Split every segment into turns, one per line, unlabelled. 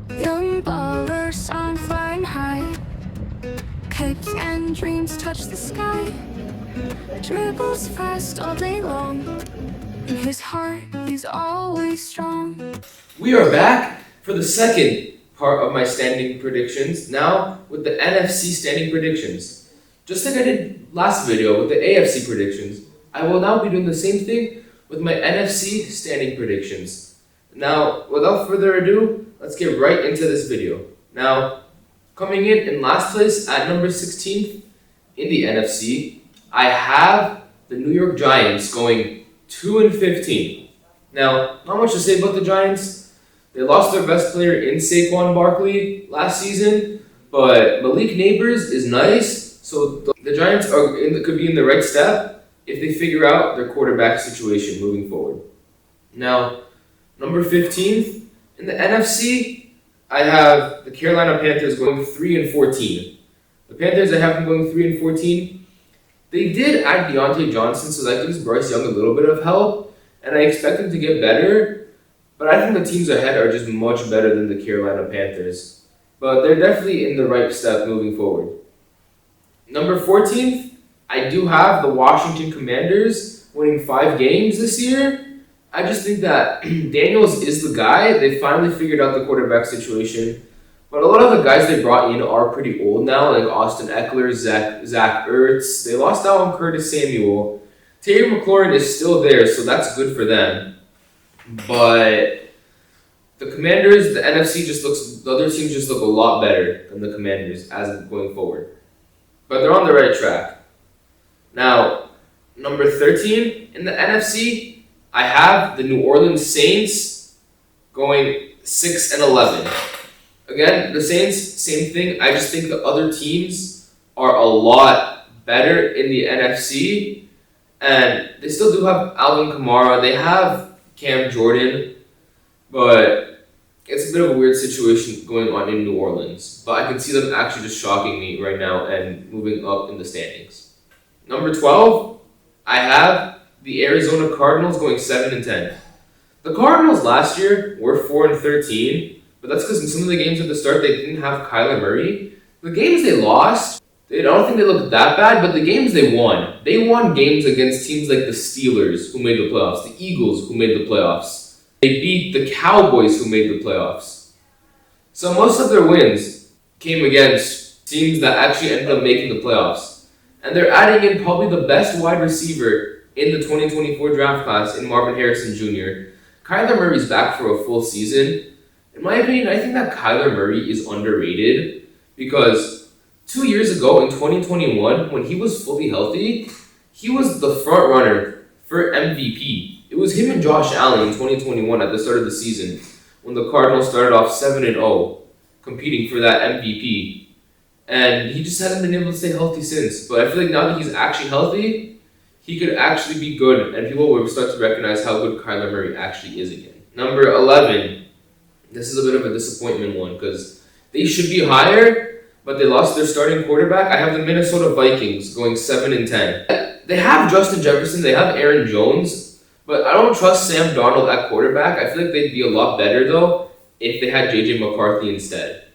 Young ballers on flying high, kicks and dreams touch the sky. Dribbles fast all day long, in his heart he's always strong.
We are back for the second part of my standing predictions, now with the NFC standing predictions. Just like I did last video with the AFC predictions, I will now be doing the same thing with my NFC standing predictions. Now, without further ado, let's get right into this video. Now, coming in last place at number 16th in the NFC, I have the New York Giants going 2-15. Now, not much to say about the Giants. They lost their best player in Saquon Barkley last season, but Malik Neighbors is nice, so the Giants could be in the right step if they figure out their quarterback situation moving forward. Now, number 15th in the NFC, I have the Carolina Panthers going 3-14. The Panthers, I have them going 3-14. They did add Deontay Johnson, so that gives Bryce Young a little bit of help, and I expect him to get better. But I think the teams ahead are just much better than the Carolina Panthers. But they're definitely in the right step moving forward. Number 14th, I do have the Washington Commanders winning 5 games this year. I just think that Daniels is the guy. They finally figured out the quarterback situation. But a lot of the guys they brought in are pretty old now, like Austin Eckler, Zach Ertz. They lost out on Curtis Samuel. Terry McLaurin is still there, so that's good for them. But the Commanders, the other teams just look a lot better than the Commanders as going forward. But they're on the right track. Now, number 13 in the NFC, I have the New Orleans Saints going 6-11. Again, the Saints, same thing. I just think the other teams are a lot better in the NFC. And they still do have Alvin Kamara. They have Cam Jordan, but it's a bit of a weird situation going on in New Orleans. But I can see them actually just shocking me right now and moving up in the standings. Number 12, I have the Arizona Cardinals going 7-10. The Cardinals last year were 4-13, but that's because in some of the games at the start they didn't have Kyler Murray. The games they lost, I don't think they looked that bad, but the games they won games against teams like the Steelers, who made the playoffs, the Eagles, who made the playoffs. They beat the Cowboys, who made the playoffs. So most of their wins came against teams that actually ended up making the playoffs. And they're adding in probably the best wide receiver in the 2024 draft class in Marvin Harrison Jr. Kyler Murray's back for a full season. In my opinion, I think that Kyler Murray is underrated because 2 years ago in 2021, when he was fully healthy, he was the front runner for MVP. It was him and Josh Allen in 2021 at the start of the season when the Cardinals started off 7-0, competing for that MVP. And he just hasn't been able to stay healthy since. But I feel like now that he's actually healthy, he could actually be good, and people will start to recognize how good Kyler Murray actually is again. Number 11, this is a bit of a disappointment one because they should be higher, but they lost their starting quarterback. I have the Minnesota Vikings going 7-10. They have Justin Jefferson, they have Aaron Jones, but I don't trust Sam Darnold at quarterback. I feel like they'd be a lot better, though, if they had J.J. McCarthy instead.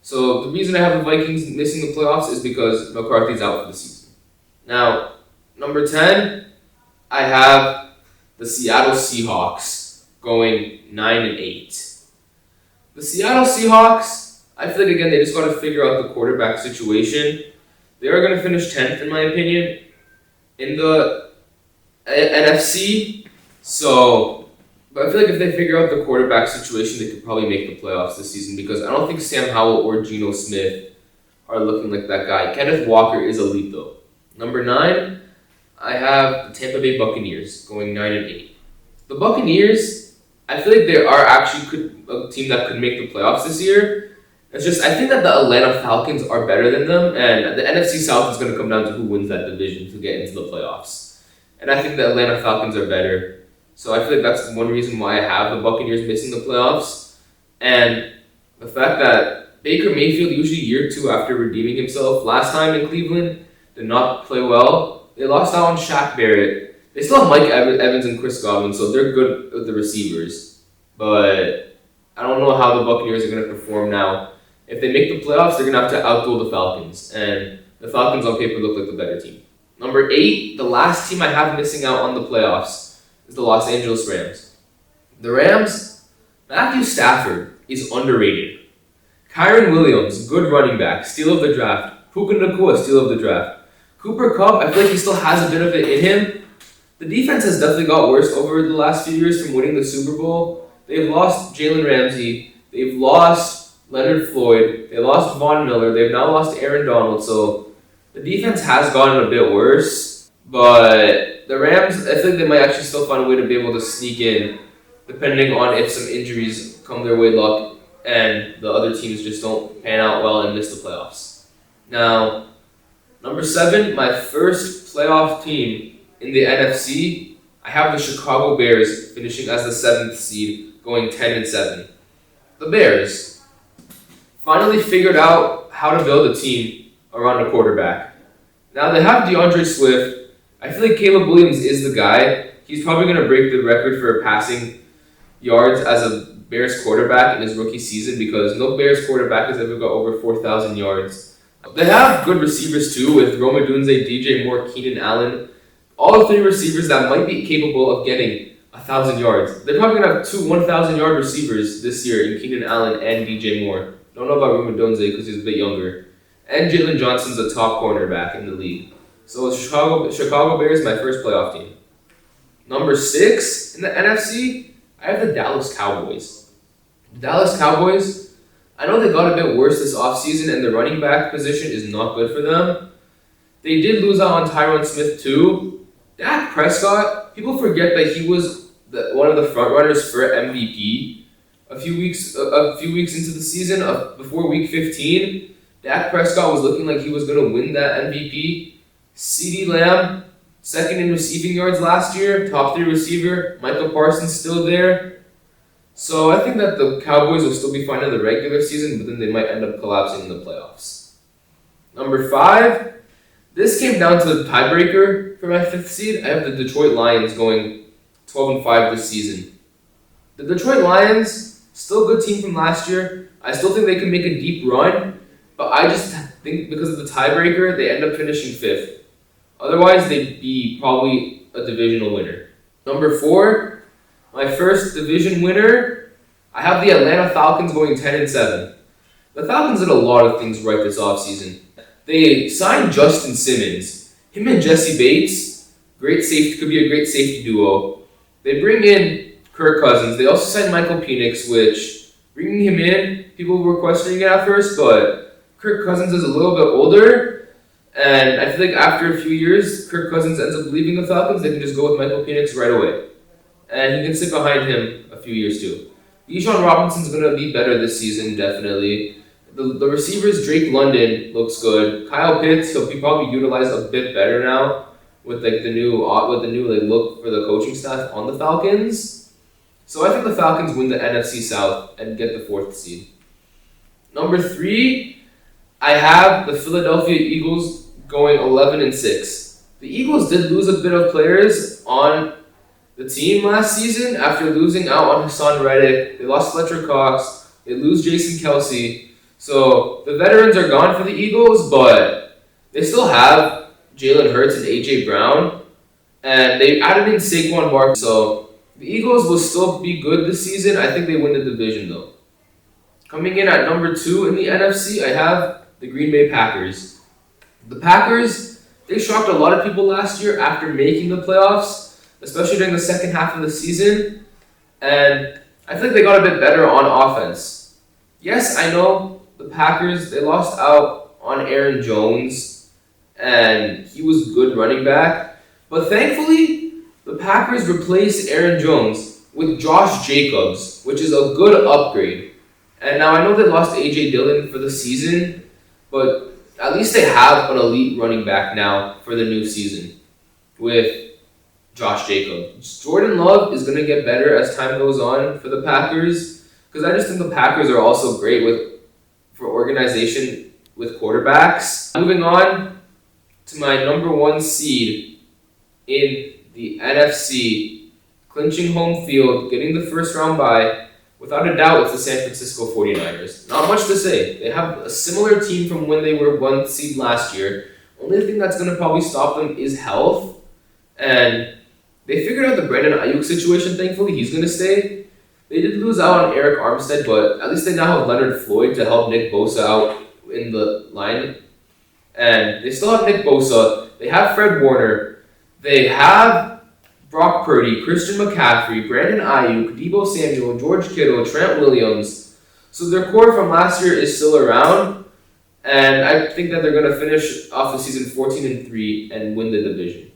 So the reason I have the Vikings missing the playoffs is because McCarthy's out for the season. Now, number 10, I have the Seattle Seahawks going 9-8. The Seattle Seahawks, I feel like, again, they just got to figure out the quarterback situation. They are going to finish 10th, in my opinion, in the NFC. But I feel like if they figure out the quarterback situation, they could probably make the playoffs this season because I don't think Sam Howell or Geno Smith are looking like that guy. Kenneth Walker is elite, though. Number 9, I have the Tampa Bay Buccaneers going 9-8. The Buccaneers, I feel like they are actually a team that could make the playoffs this year. It's just, I think that the Atlanta Falcons are better than them, and the NFC South is going to come down to who wins that division to get into the playoffs. And I think the Atlanta Falcons are better. So I feel like that's one reason why I have the Buccaneers missing the playoffs. And the fact that Baker Mayfield, usually year 2 after redeeming himself, last time in Cleveland, did not play well. They lost out on Shaq Barrett. They still have Mike Evans and Chris Godwin, so they're good with the receivers. but I don't know how the Buccaneers are going to perform now. If they make the playoffs, they're going to have to outduel the Falcons, and the Falcons on paper look like the better team. Number 8, the last team I have missing out on the playoffs is the Los Angeles Rams. The Rams, Matthew Stafford is underrated. Kyron Williams, good running back, steal of the draft. Puka Nacua, steal of the draft. Cooper Kupp, I feel like he still has a bit of it in him. The defense has definitely got worse over the last few years from winning the Super Bowl. They've lost Jalen Ramsey. They've lost Leonard Floyd. They lost Von Miller. They've now lost Aaron Donald. So the defense has gotten a bit worse. But the Rams, I think they might actually still find a way to be able to sneak in, depending on if some injuries come their way, luck, and the other teams just don't pan out well and miss the playoffs. Now, number 7, my first playoff team in the NFC, I have the Chicago Bears finishing as the 7th seed, going 10-7. The Bears finally figured out how to build a team around a quarterback. Now they have DeAndre Swift. I feel like Caleb Williams is the guy. He's probably going to break the record for passing yards as a Bears quarterback in his rookie season, because no Bears quarterback has ever got over 4,000 yards. They have good receivers too, with Rome Odunze, DJ Moore, Keenan Allen. All 3 receivers that might be capable of getting 1,000 yards. They're probably going to have 2 1,000-yard receivers this year in Keenan Allen and DJ Moore. Don't know about Rome Odunze because he's a bit younger. And Jalen Johnson's a top cornerback in the league. So Chicago Bears, my first playoff team. Number 6 in the NFC, I have the Dallas Cowboys. The Dallas Cowboys, I know they got a bit worse this offseason, and the running back position is not good for them. They did lose out on Tyron Smith too. Dak Prescott, people forget that he was one of the front runners for MVP a few weeks into the season. Before week 15, Dak Prescott was looking like he was going to win that MVP. CeeDee Lamb, 2nd in receiving yards last year, top 3 receiver. Michael Parsons still there. So I think that the Cowboys will still be fine in the regular season, but then they might end up collapsing in the playoffs. Number 5, this came down to the tiebreaker for my 5th seed. I have the Detroit Lions going 12-5 this season. The Detroit Lions, still a good team from last year. I still think they can make a deep run, but I just think because of the tiebreaker, they end up finishing 5th. Otherwise, they'd be probably a divisional winner. Number 4, my first division winner, I have the Atlanta Falcons going 10-7. The Falcons did a lot of things right this offseason. They signed Justin Simmons. Him and Jesse Bates, great safety, could be a great safety duo. They bring in Kirk Cousins. They also signed Michael Penix, which, bringing him in, people were questioning it at first, but Kirk Cousins is a little bit older, and I feel like after a few years, Kirk Cousins ends up leaving the Falcons. They can just go with Michael Penix right away, and he can sit behind him a few years too. Bijan Robinson's going to be better this season, definitely. The receivers, Drake London looks good. Kyle Pitts, he'll be probably utilized a bit better now with the new look for the coaching staff on the Falcons. So I think the Falcons win the NFC South and get the 4th seed. Number 3, I have the Philadelphia Eagles going 11-6. The Eagles did lose a bit of players on the team last season after losing out on Hassan Reddick. They lost Fletcher Cox. They lose Jason Kelsey. So the veterans are gone for the Eagles, but they still have Jalen Hurts and A.J. Brown, and they added in Saquon Barkley. So the Eagles will still be good this season. I think they win the division, though. Coming in at number 2 in the NFC, I have the Green Bay Packers. The Packers, they shocked a lot of people last year after making the playoffs, especially during the second half of the season, and I think they got a bit better on offense. Yes, I know the Packers, they lost out on Aaron Jones, and he was a good running back. But thankfully, the Packers replaced Aaron Jones with Josh Jacobs, which is a good upgrade. And now I know they lost A.J. Dillon for the season, but at least they have an elite running back now for the new season with Josh Jacobs. Jordan Love is going to get better as time goes on for the Packers, because I just think the Packers are also great for organization with quarterbacks. Moving on to my number 1 seed in the NFC, clinching home field, getting the first round bye, Without a doubt, it's the San Francisco 49ers. Not much to say. They have a similar team from when they were 1 seed last year. Only thing that's going to probably stop them is health. And they figured out the Brandon Ayuk situation, thankfully. He's going to stay. They did lose out on Eric Armstead, but at least they now have Leonard Floyd to help Nick Bosa out in the line. And they still have Nick Bosa. They have Fred Warner. They have Brock Purdy, Christian McCaffrey, Brandon Ayuk, Deebo Samuel, George Kittle, Trent Williams. So their core from last year is still around. And I think that they're going to finish off the season 14-3 and win the division.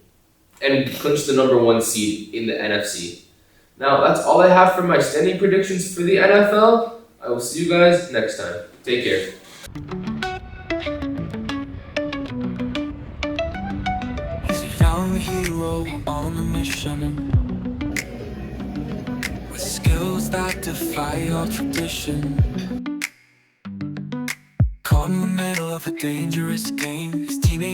And clinch the number 1 seed in the NFC. Now, that's all I have for my standing predictions for the NFL. I will see you guys next time. Take care.
He's a young hero on a mission, with skills that defy all tradition. Caught in the middle of a dangerous game, his teammates